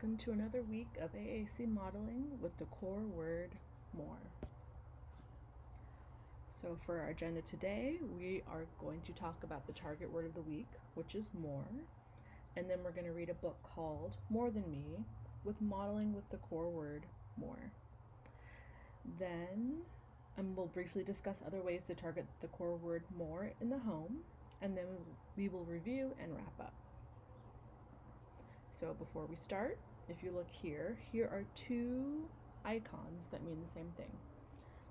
welcome to another week of AAC modeling with the core word more. So for our agenda today, we are going to talk about the target word of the week, which is more, and then we're going to read a book called More Than Me with modeling with the core word more. Then we'll briefly discuss other ways to target the core word more in the home, and then we will review and wrap up. So before we start, if you look here are two icons that mean the same thing.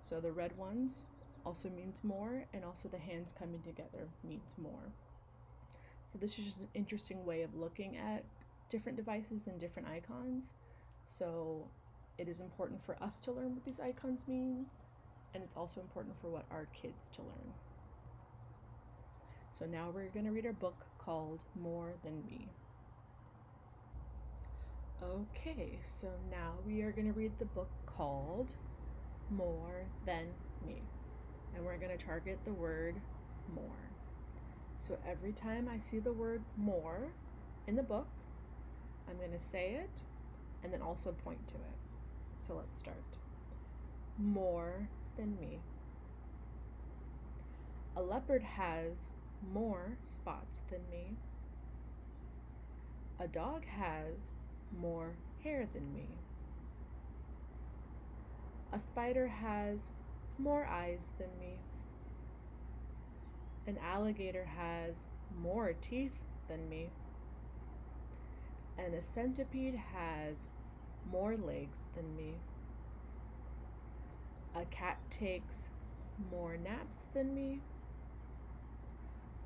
So the red ones also means more, and also the hands coming together means more. So this is just an interesting way of looking at different devices and different icons. So it is important for us to learn what these icons means, and it's also important for what our kids to learn. So now we're going to read our book called More Than Me. Okay, so now we are going to read the book called More Than Me, and we're going to target the word more. So every time I see the word more in the book, I'm going to say it and then also point to it. So let's start. More than me. A leopard has more spots than me. A dog has more hair than me. A spider has more eyes than me. An alligator has more teeth than me. And a centipede has more legs than me. A cat takes more naps than me.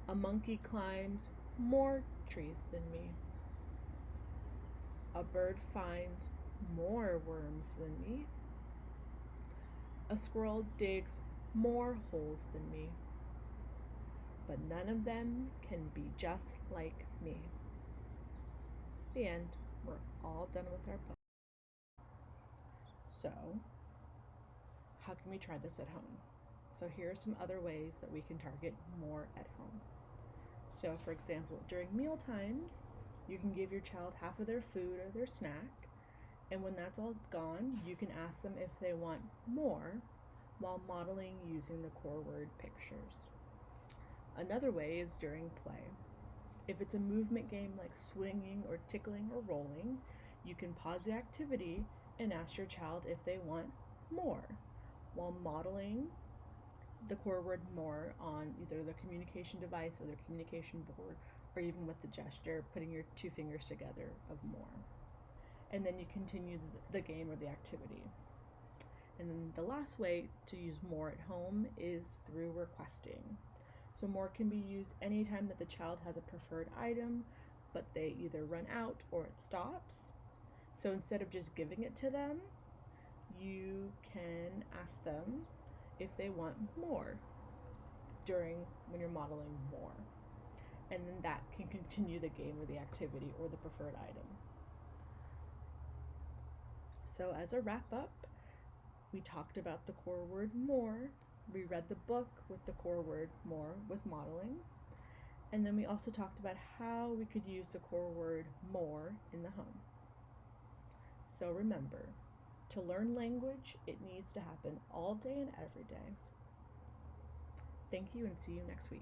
A monkey climbs more trees than me. A bird finds more worms than me. A squirrel digs more holes than me. But none of them can be just like me. The end. We're all done with our book. So, how can we try this at home? So here are some other ways that we can target more at home. So for example, during meal times, you can give your child half of their food or their snack, and when that's all gone, you can ask them if they want more while modeling using the core word pictures. Another way is during play. If it's a movement game like swinging or tickling or rolling, you can pause the activity and ask your child if they want more while modeling the core word more on either the communication device or their communication board, or even with the gesture, putting your two fingers together of more. And then you continue the game or the activity. And then the last way to use more at home is through requesting. So more can be used anytime that the child has a preferred item, but they either run out or it stops. So instead of just giving it to them, you can ask them if they want more when you're modeling more. And then that can continue the game or the activity or the preferred item. So as a wrap up, we talked about the core word more. We read the book with the core word more with modeling. And then we also talked about how we could use the core word more in the home. So remember, to learn language, it needs to happen all day and every day. Thank you, and see you next week.